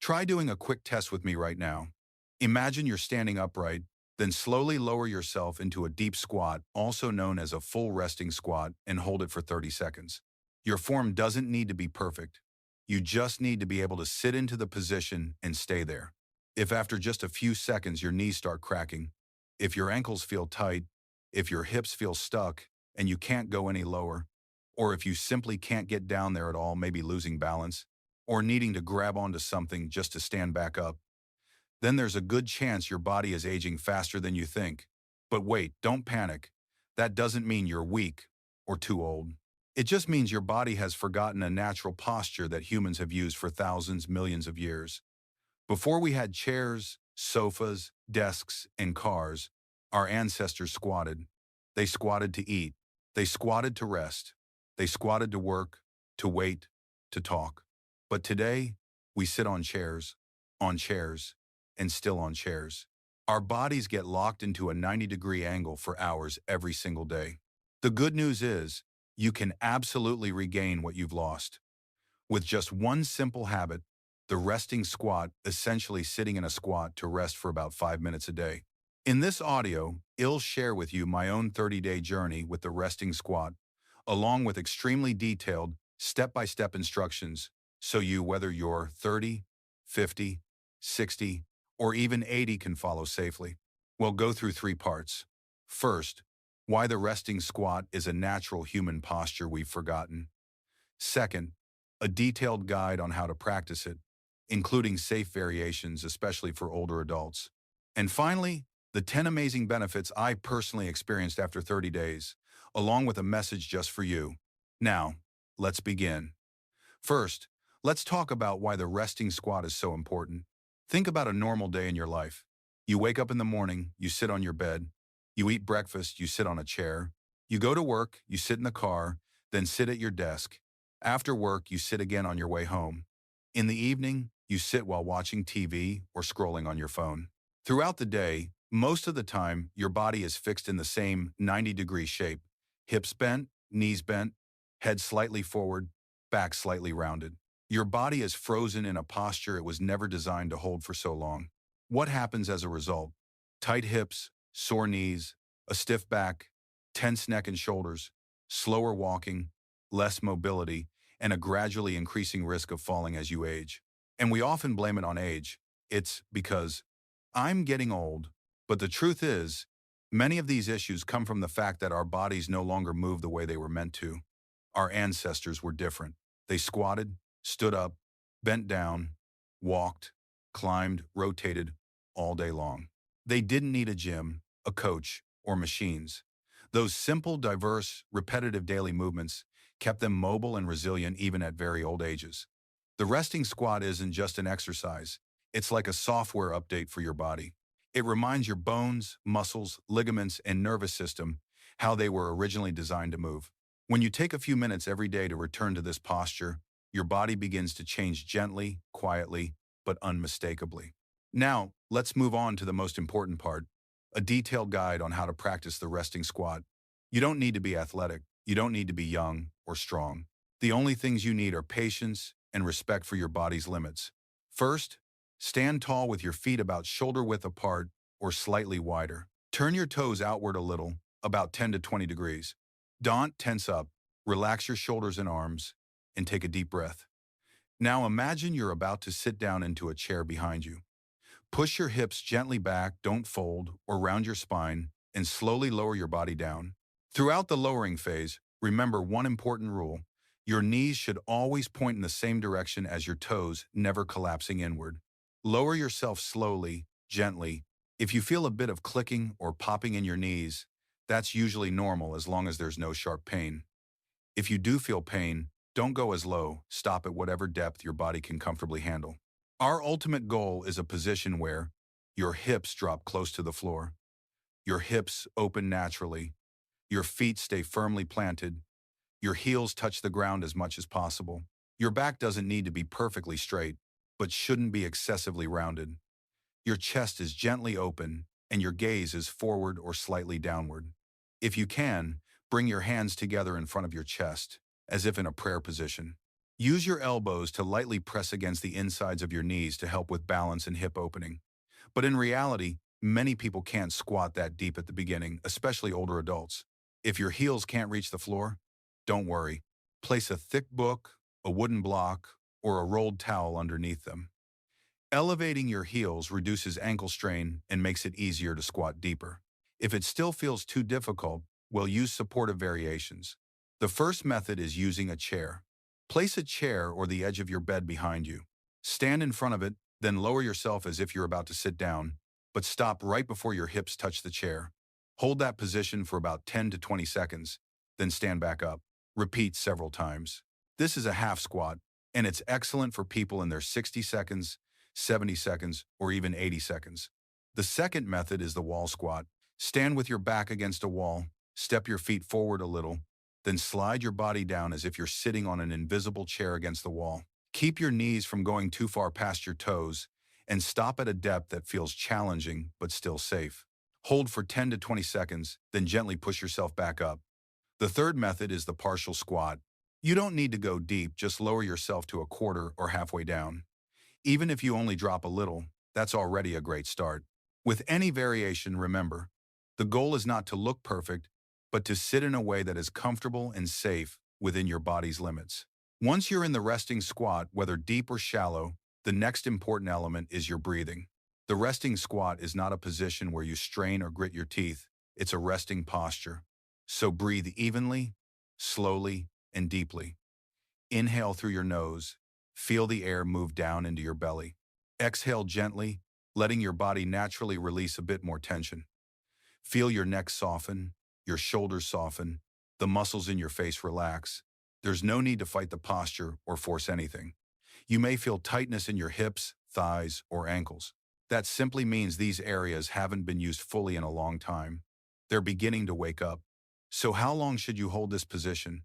Try doing a quick test with me right now. Imagine you're standing upright, then slowly lower yourself into a deep squat, also known as a full resting squat, and hold it for 30 seconds. Your form doesn't need to be perfect. You just need to be able to sit into the position and stay there. If after just a few seconds your knees start cracking, if your ankles feel tight, if your hips feel stuck and you can't go any lower, or if you simply can't get down there at all, maybe losing balance, or needing to grab onto something just to stand back up, then there's a good chance your body is aging faster than you think. But wait, don't panic. That doesn't mean you're weak or too old. It just means your body has forgotten a natural posture that humans have used for thousands, millions of years. Before we had chairs, sofas, desks, and cars, our ancestors squatted. They squatted to eat. They squatted to rest. They squatted to work, to wait, to talk. But today, we sit on chairs, and still on chairs. Our bodies get locked into a 90-degree angle for hours every single day. The good news is, you can absolutely regain what you've lost. With just one simple habit, the resting squat, essentially sitting in a squat to rest for about 5 minutes a day. In this audio, I'll share with you my own 30-day journey with the resting squat, along with extremely detailed, step-by-step instructions, so you, whether you're 30, 50, 60, or even 80, can follow safely. We'll go through three parts. First, why the resting squat is a natural human posture we've forgotten. Second, a detailed guide on how to practice it, including safe variations, especially for older adults. And finally, the 10 amazing benefits I personally experienced after 30 days, along with a message just for you. Now, let's begin. First, let's talk about why the resting squat is so important. Think about a normal day in your life. You wake up in the morning, you sit on your bed. You eat breakfast, you sit on a chair. You go to work, you sit in the car, then sit at your desk. After work, you sit again on your way home. In the evening, you sit while watching TV or scrolling on your phone. Throughout the day, most of the time, your body is fixed in the same 90-degree shape. Hips bent, knees bent, head slightly forward, back slightly rounded. Your body is frozen in a posture it was never designed to hold for so long. What happens as a result? Tight hips, sore knees, a stiff back, tense neck and shoulders, slower walking, less mobility, and a gradually increasing risk of falling as you age. And we often blame it on age. It's because I'm getting old. But the truth is, many of these issues come from the fact that our bodies no longer move the way they were meant to. Our ancestors were different. They squatted, stood up, bent down, walked, climbed, rotated all day long. They didn't need a gym, a coach, or machines. Those simple, diverse, repetitive daily movements kept them mobile and resilient even at very old ages. The resting squat isn't just an exercise. It's like a software update for your body. It reminds your bones, muscles, ligaments, and nervous system how they were originally designed to move. When you take a few minutes every day to return to this posture, your body begins to change gently, quietly, but unmistakably. Now, let's move on to the most important part, a detailed guide on how to practice the resting squat. You don't need to be athletic. You don't need to be young or strong. The only things you need are patience and respect for your body's limits. First, stand tall with your feet about shoulder width apart or slightly wider. Turn your toes outward a little, about 10 to 20 degrees. Don't tense up, relax your shoulders and arms, and take a deep breath. Now imagine you're about to sit down into a chair behind you. Push your hips gently back, don't fold, or round your spine, and slowly lower your body down. Throughout the lowering phase, remember one important rule. Your knees should always point in the same direction as your toes, never collapsing inward. Lower yourself slowly, gently. If you feel a bit of clicking or popping in your knees, that's usually normal as long as there's no sharp pain. If you do feel pain, don't go as low, stop at whatever depth your body can comfortably handle. Our ultimate goal is a position where your hips drop close to the floor, your hips open naturally, your feet stay firmly planted, your heels touch the ground as much as possible. Your back doesn't need to be perfectly straight, but shouldn't be excessively rounded. Your chest is gently open, and your gaze is forward or slightly downward. If you can, bring your hands together in front of your chest, as if in a prayer position. Use your elbows to lightly press against the insides of your knees to help with balance and hip opening. But in reality, many people can't squat that deep at the beginning, especially older adults. If your heels can't reach the floor, don't worry. Place a thick book, a wooden block, or a rolled towel underneath them. Elevating your heels reduces ankle strain and makes it easier to squat deeper. If it still feels too difficult, we'll use supportive variations. The first method is using a chair. Place a chair or the edge of your bed behind you. Stand in front of it, then lower yourself as if you're about to sit down, but stop right before your hips touch the chair. Hold that position for about 10 to 20 seconds, then stand back up. Repeat several times. This is a half squat, and it's excellent for people in their 60 seconds, 70 seconds, or even 80 seconds. The second method is the wall squat. Stand with your back against a wall, step your feet forward a little, then slide your body down as if you're sitting on an invisible chair against the wall. Keep your knees from going too far past your toes, and stop at a depth that feels challenging but still safe. Hold for 10 to 20 seconds, then gently push yourself back up. The third method is the partial squat. You don't need to go deep, just lower yourself to a quarter or halfway down. Even if you only drop a little, that's already a great start. With any variation, remember, the goal is not to look perfect, but to sit in a way that is comfortable and safe within your body's limits. Once you're in the resting squat, whether deep or shallow, the next important element is your breathing. The resting squat is not a position where you strain or grit your teeth, it's a resting posture. So breathe evenly, slowly, and deeply. Inhale through your nose. Feel the air move down into your belly. Exhale gently, letting your body naturally release a bit more tension. Feel your neck soften, your shoulders soften, the muscles in your face relax. There's no need to fight the posture or force anything. You may feel tightness in your hips, thighs, or ankles. That simply means these areas haven't been used fully in a long time. They're beginning to wake up. So how long should you hold this position?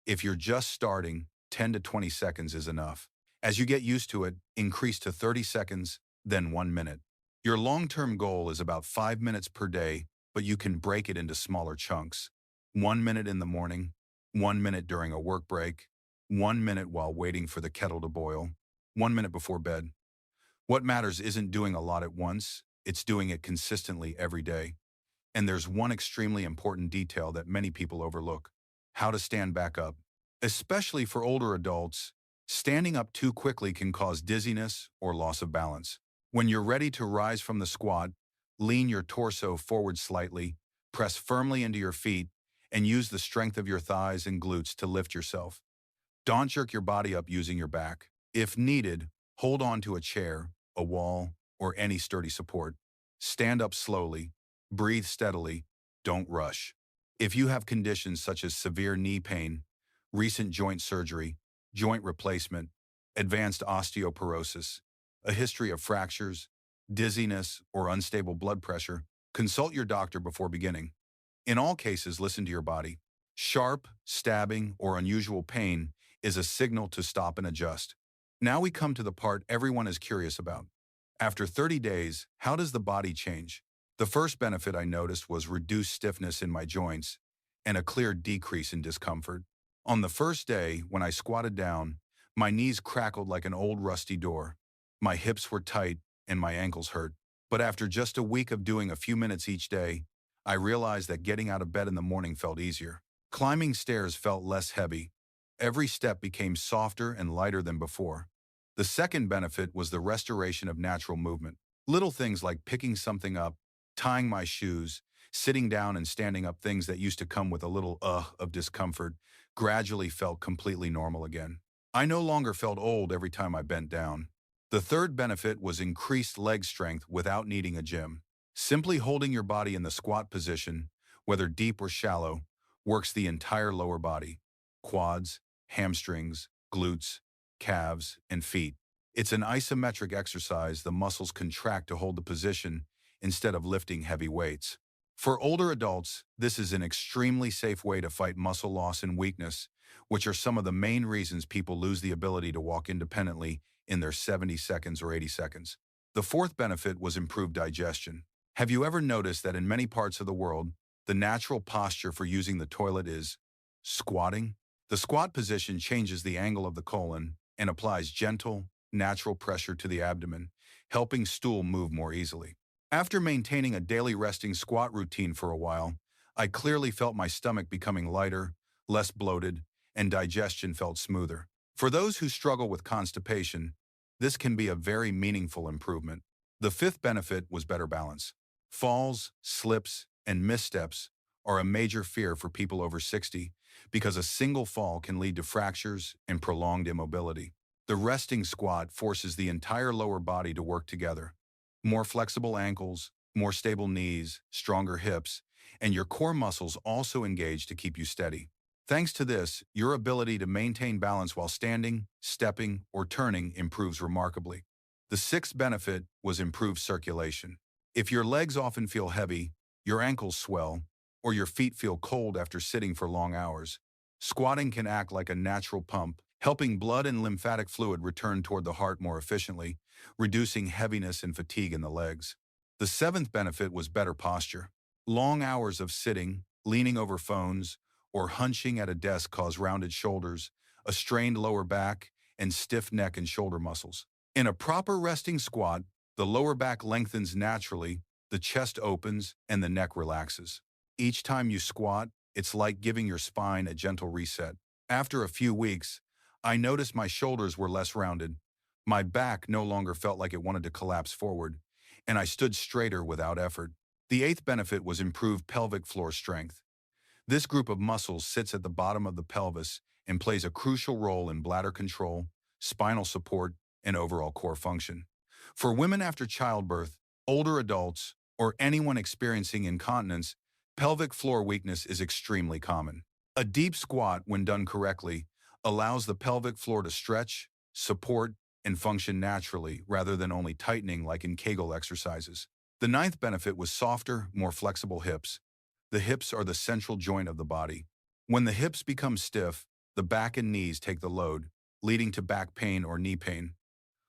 If you're just starting, 10 to 20 seconds is enough. As you get used to it, increase to 30 seconds, then 1 minute. Your long-term goal is about 5 minutes per day, but you can break it into smaller chunks. 1 minute in the morning, 1 minute during a work break, 1 minute while waiting for the kettle to boil, 1 minute before bed. What matters isn't doing a lot at once, it's doing it consistently every day. And there's one extremely important detail that many people overlook: how to stand back up. Especially for older adults, standing up too quickly can cause dizziness or loss of balance. When you're ready to rise from the squat, lean your torso forward slightly, press firmly into your feet, and use the strength of your thighs and glutes to lift yourself. Don't jerk your body up using your back. If needed, hold on to a chair, a wall, or any sturdy support. Stand up slowly, breathe steadily, don't rush. If you have conditions such as severe knee pain, recent joint surgery, joint replacement, advanced osteoporosis, a history of fractures, dizziness, or unstable blood pressure, consult your doctor before beginning. In all cases, listen to your body. Sharp, stabbing, or unusual pain is a signal to stop and adjust. Now we come to the part everyone is curious about. After 30 days, how does the body change? The first benefit I noticed was reduced stiffness in my joints and a clear decrease in discomfort. On the first day, when I squatted down, my knees crackled like an old rusty door. My hips were tight and my ankles hurt. But after just a week of doing a few minutes each day, I realized that getting out of bed in the morning felt easier. Climbing stairs felt less heavy. Every step became softer and lighter than before. The second benefit was the restoration of natural movement. Little things like picking something up, tying my shoes, sitting down and standing up, things that used to come with a little of discomfort, gradually felt completely normal again. I no longer felt old every time I bent down. The third benefit was increased leg strength without needing a gym. Simply holding your body in the squat position, whether deep or shallow, works the entire lower body: quads, hamstrings, glutes, calves, and feet. It's an isometric exercise. The muscles contract to hold the position instead of lifting heavy weights. For older adults, this is an extremely safe way to fight muscle loss and weakness, which are some of the main reasons people lose the ability to walk independently in their 70 seconds or 80 seconds. The fourth benefit was improved digestion. Have you ever noticed that in many parts of the world, the natural posture for using the toilet is squatting? The squat position changes the angle of the colon and applies gentle, natural pressure to the abdomen, helping stool move more easily. After maintaining a daily resting squat routine for a while, I clearly felt my stomach becoming lighter, less bloated, and digestion felt smoother. For those who struggle with constipation, this can be a very meaningful improvement. The fifth benefit was better balance. Falls, slips, and missteps are a major fear for people over 60 because a single fall can lead to fractures and prolonged immobility. The resting squat forces the entire lower body to work together. More flexible ankles, more stable knees, stronger hips, and your core muscles also engage to keep you steady. Thanks to this, your ability to maintain balance while standing, stepping, or turning improves remarkably. The sixth benefit was improved circulation. If your legs often feel heavy, your ankles swell, or your feet feel cold after sitting for long hours, squatting can act like a natural pump, helping blood and lymphatic fluid return toward the heart more efficiently, reducing heaviness and fatigue in the legs. The seventh benefit was better posture. Long hours of sitting, leaning over phones, or hunching at a desk cause rounded shoulders, a strained lower back, and stiff neck and shoulder muscles. In a proper resting squat, the lower back lengthens naturally, the chest opens, and the neck relaxes. Each time you squat, it's like giving your spine a gentle reset. After a few weeks, I noticed my shoulders were less rounded, my back no longer felt like it wanted to collapse forward, and I stood straighter without effort. The eighth benefit was improved pelvic floor strength. This group of muscles sits at the bottom of the pelvis and plays a crucial role in bladder control, spinal support, and overall core function. For women after childbirth, older adults, or anyone experiencing incontinence, pelvic floor weakness is extremely common. A deep squat, when done correctly, allows the pelvic floor to stretch, support, and function naturally rather than only tightening like in Kegel exercises. The ninth benefit was softer, more flexible hips. The hips are the central joint of the body. When the hips become stiff, the back and knees take the load, leading to back pain or knee pain.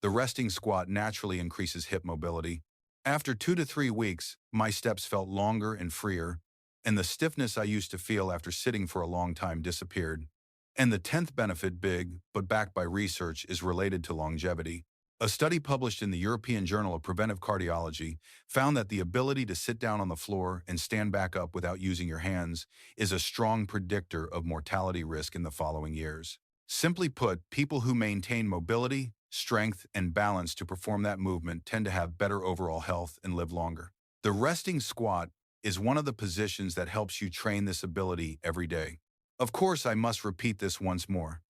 The resting squat naturally increases hip mobility. After 2 to 3 weeks, my steps felt longer and freer, and the stiffness I used to feel after sitting for a long time disappeared. And the 10th benefit, big but backed by research, is related to longevity. A study published in the European Journal of Preventive Cardiology found that the ability to sit down on the floor and stand back up without using your hands is a strong predictor of mortality risk in the following years. Simply put, people who maintain mobility, strength, and balance to perform that movement tend to have better overall health and live longer. The resting squat is one of the positions that helps you train this ability every day. Of course, I must repeat this once more.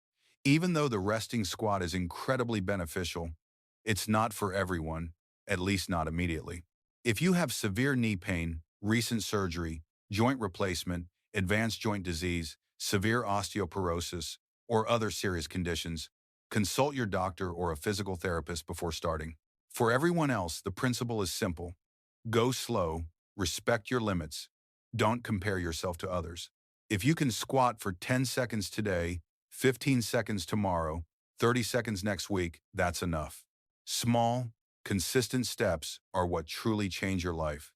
Even though the resting squat is incredibly beneficial, it's not for everyone, at least not immediately. If you have severe knee pain, recent surgery, joint replacement, advanced joint disease, severe osteoporosis, or other serious conditions, consult your doctor or a physical therapist before starting. For everyone else, the principle is simple. Go slow, respect your limits, don't compare yourself to others. If you can squat for 10 seconds today, 15 seconds tomorrow, 30 seconds next week, that's enough. Small, consistent steps are what truly change your life.